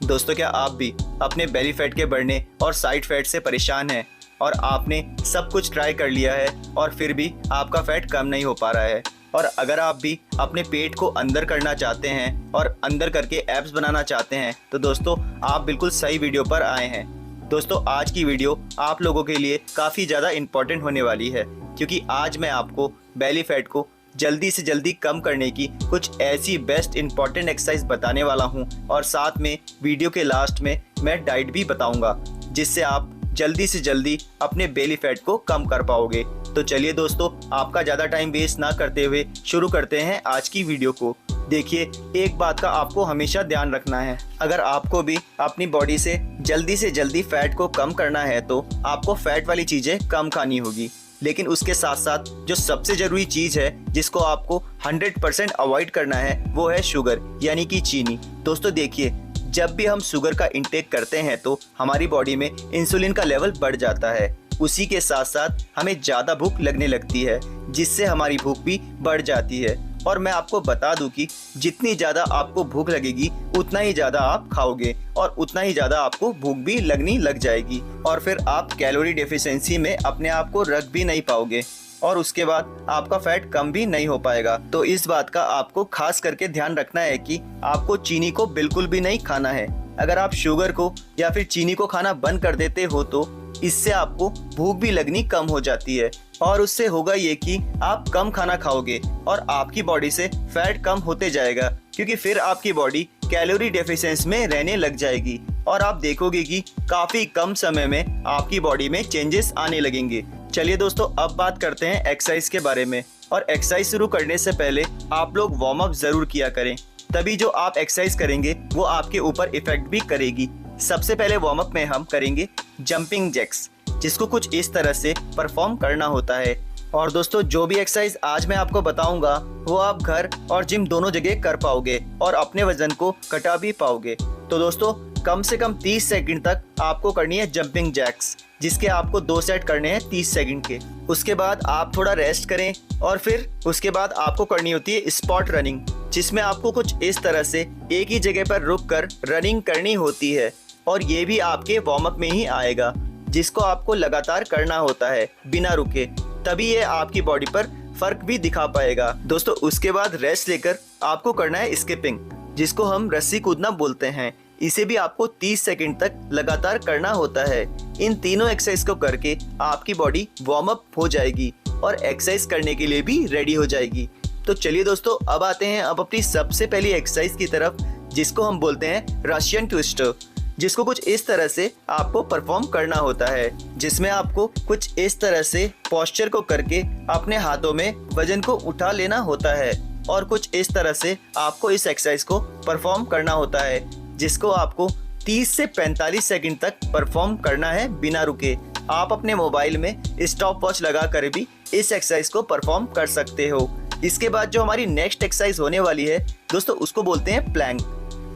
दोस्तों, क्या आप भी अपने बेली फैट के बढ़ने और साइड फैट से परेशान हैं और आपने सब कुछ ट्राई कर लिया है और फिर भी आपका फैट कम नहीं हो पा रहा है? और अगर आप भी अपने पेट को अंदर करना चाहते हैं और अंदर करके एब्स बनाना चाहते हैं तो दोस्तों आप बिल्कुल सही वीडियो पर आए हैं। दोस्तों, आज की वीडियो आप लोगों के लिए काफ़ी ज़्यादा इम्पोर्टेंट होने वाली है, क्योंकि आज मैं आपको बेली फैट को जल्दी से जल्दी कम करने की कुछ ऐसी बेस्ट इंपॉर्टेंट एक्सरसाइज बताने वाला हूं और साथ में वीडियो के लास्ट में मैं डाइट भी बताऊंगा, जिससे आप जल्दी से जल्दी अपने बेली फैट को कम कर पाओगे। तो चलिए दोस्तों, आपका ज़्यादा टाइम वेस्ट ना करते हुए शुरू करते हैं आज की वीडियो को। देखिए, एक बात का आपको हमेशा ध्यान रखना है, अगर आपको भी अपनी बॉडी से जल्दी फैट को कम करना है तो आपको फैट वाली चीज़ें कम खानी होगी। लेकिन उसके साथ साथ जो सबसे ज़रूरी चीज़ है जिसको आपको 100% अवॉइड करना है वो है शुगर, यानी कि चीनी। दोस्तों देखिए, जब भी हम शुगर का इंटेक करते हैं तो हमारी बॉडी में इंसुलिन का लेवल बढ़ जाता है। उसी के साथ साथ हमें ज़्यादा भूख लगने लगती है, जिससे हमारी भूख भी बढ़ जाती है। और मैं आपको बता दूं कि जितनी ज़्यादा आपको भूख लगेगी उतना ही ज़्यादा आप खाओगे और उतना ही ज़्यादा आपको भूख भी लगनी लग जाएगी और फिर आप कैलोरी डेफिशिएंसी में अपने आप को रख भी नहीं पाओगे और उसके बाद आपका फैट कम भी नहीं हो पाएगा। तो इस बात का आपको खास करके ध्यान रखना है कि आपको चीनी को बिल्कुल भी नहीं खाना है। अगर आप शुगर को या फिर चीनी को खाना बंद कर देते हो तो इससे आपको भूख भी लगनी कम हो जाती है और उससे होगा ये कि आप कम खाना खाओगे और आपकी बॉडी से फैट कम होते जाएगा, क्योंकि फिर आपकी बॉडी कैलोरी डेफिशिएंसी में रहने लग जाएगी और आप देखोगे कि काफ़ी कम समय में आपकी बॉडी में चेंजेस आने लगेंगे। चलिए दोस्तों, अब बात करते हैं एक्सरसाइज के बारे में। और एक्सरसाइज शुरू करने से पहले आप लोग वार्म अप ज़रूर किया करें, तभी जो आप एक्सरसाइज करेंगे वो आपके ऊपर इफेक्ट भी करेगी। सबसे पहले वार्म अप में हम करेंगे जंपिंग जैक्स, जिसको कुछ इस तरह से परफॉर्म करना होता है। और दोस्तों, जो भी एक्सरसाइज आज मैं आपको बताऊंगा वो आप घर और जिम दोनों जगह कर पाओगे और अपने वजन को घटा भी पाओगे। तो दोस्तों, कम से कम 30 सेकंड तक आपको करनी है जंपिंग जैक्स, जिसके आपको 2 सेट करने हैं 30 सेकंड के। उसके बाद आप थोड़ा रेस्ट करें और फिर उसके बाद आपको करनी होती है स्पॉट रनिंग, जिसमें आपको कुछ इस तरह से एक ही जगह पर रुक कर रनिंग करनी होती है और ये भी आपके वार्म अप में ही आएगा, जिसको आपको लगातार करना होता है बिना रुके, तभी ये आपकी बॉडी पर फर्क भी दिखा पाएगा। दोस्तों, उसके बाद रेस्ट लेकर आपको करना है स्किपिंग, जिसको हम रस्सी कूदना बोलते हैं। इसे भी आपको 30 सेकंड तक लगातार करना होता है। इन तीनों एक्सरसाइज को करके आपकी बॉडी वार्म अप हो जाएगी और एक्सरसाइज करने के लिए भी रेडी हो जाएगी। तो चलिए दोस्तों, अब आते हैं अपनी सबसे पहली एक्सरसाइज की तरफ, जिसको हम बोलते हैं रशियन ट्विस्टर, जिसको कुछ इस तरह से आपको परफॉर्म करना होता है, जिसमें आपको कुछ इस तरह से पोस्चर को करके अपने हाथों में वजन को उठा लेना होता है और कुछ इस तरह से आपको इस एक्सरसाइज को परफॉर्म करना होता है, जिसको आपको 30 से 45 सेकंड तक परफॉर्म करना है बिना रुके। आप अपने मोबाइल में स्टॉप वॉच लगा कर भी इस एक्सरसाइज को परफॉर्म कर सकते हो। इसके बाद जो हमारी नेक्स्ट एक्सरसाइज होने वाली है दोस्तों, उसको बोलते हैं प्लैंक,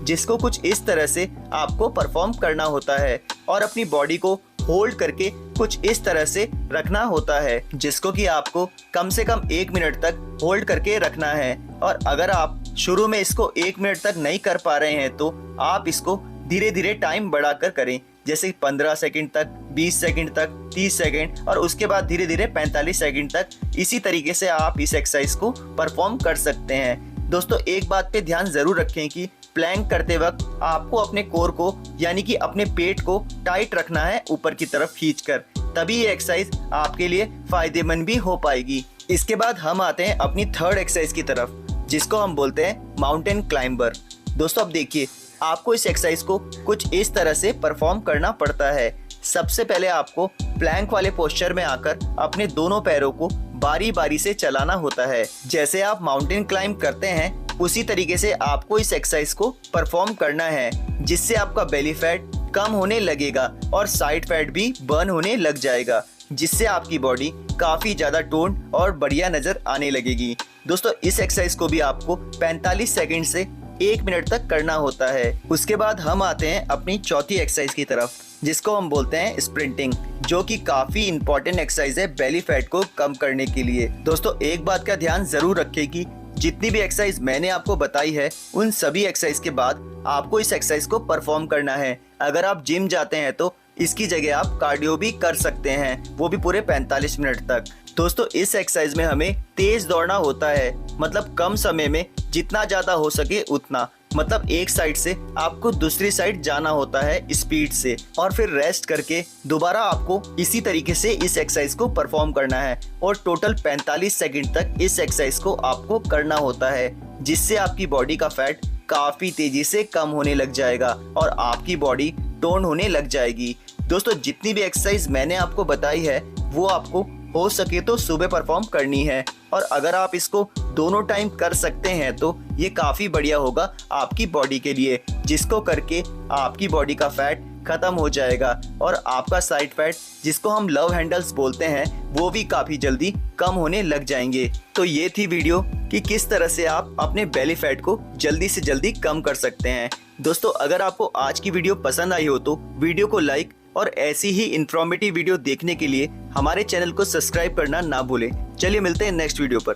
जिसको कुछ इस तरह से आपको परफॉर्म करना होता है और अपनी बॉडी को होल्ड करके कुछ इस तरह से रखना होता है, जिसको कि आपको कम से कम 1 मिनट तक होल्ड करके रखना है। और अगर आप शुरू में इसको 1 मिनट तक नहीं कर पा रहे हैं तो आप इसको धीरे धीरे टाइम बढ़ाकर करें, जैसे 15 सेकंड तक, 20 सेकंड तक, 30 सेकंड और उसके बाद धीरे धीरे 45 सेकंड तक। इसी तरीके से आप इस एक्सरसाइज को परफॉर्म कर सकते हैं। दोस्तों, एक बात पे ध्यान जरूर रखें कि प्लैंक करते वक्त आपको अपने कोर को यानी कि अपने पेट को टाइट रखना है ऊपर की तरफ खींचकर, तभी ये एक्सरसाइज आपके लिए फायदेमंद भी हो पाएगी। इसके बाद हम आते हैं अपनी थर्ड एक्सरसाइज की तरफ, जिसको हम बोलते हैं माउंटेन क्लाइंबर। दोस्तों, अब देखिए, आपको इस एक्सरसाइज को कुछ इस तरह से परफॉर्म करना पड़ता है। सबसे पहले आपको प्लैंक वाले पोस्चर में आकर अपने दोनों पैरों को बारी बारी से चलाना होता है। जैसे आप माउंटेन क्लाइंब करते हैं उसी तरीके से आपको इस एक्सरसाइज को परफॉर्म करना है, जिससे आपका बेली फैट कम होने लगेगा और साइड फैट भी बर्न होने लग जाएगा, जिससे आपकी बॉडी काफ़ी ज़्यादा टोन और बढ़िया नज़र आने लगेगी। दोस्तों, इस एक्सरसाइज को भी आपको 45 सेकंड से 1 मिनट तक करना होता है। उसके बाद हम आते हैं अपनी चौथी एक्सरसाइज की तरफ, जिसको हम बोलते हैं स्प्रिंटिंग, जो कि काफ़ी इंपॉर्टेंट एक्सरसाइज है बेली फैट को कम करने के लिए। दोस्तों, एक बात का ध्यान ज़रूर रखें कि जितनी भी एक्सरसाइज मैंने आपको बताई है उन सभी एक्सरसाइज के बाद आपको इस एक्सरसाइज को परफॉर्म करना है। अगर आप जिम जाते हैं तो इसकी जगह आप कार्डियो भी कर सकते हैं, वो भी पूरे 45 मिनट तक। दोस्तों इस एक्सरसाइज में हमें तेज दौड़ना होता है, मतलब कम समय में जितना ज्यादा हो सके उतना। मतलब एक साइड से आपको दूसरी साइड जाना होता है स्पीड से, और फिर रेस्ट करके दोबारा आपको इसी तरीके से इस एक्सरसाइज को परफॉर्म करना है। और टोटल 45 सेकंड तक इस एक्सरसाइज को आपको करना होता है, जिससे आपकी बॉडी का फैट काफी तेजी से कम होने लग जाएगा और आपकी बॉडी टोन होने लग जाएगी। दोस्तों जितनी भी एक्सरसाइज मैंने आपको बताई है वो आपको हो सके तो सुबह परफॉर्म करनी है, और अगर आप इसको दोनों टाइम कर सकते हैं तो ये काफ़ी बढ़िया होगा आपकी बॉडी के लिए, जिसको करके आपकी बॉडी का फैट खत्म हो जाएगा और आपका साइड फैट, जिसको हम लव हैंडल्स बोलते हैं, वो भी काफ़ी जल्दी कम होने लग जाएंगे। तो ये थी वीडियो कि किस तरह से आप अपने बेली फैट को जल्दी से जल्दी कम कर सकते हैं। दोस्तों अगर आपको आज की वीडियो पसंद आई हो तो वीडियो को लाइक और ऐसी ही इन्फॉर्मेटिव वीडियो देखने के लिए हमारे चैनल को सब्सक्राइब करना ना भूलें। चलिए मिलते हैं नेक्स्ट वीडियो पर।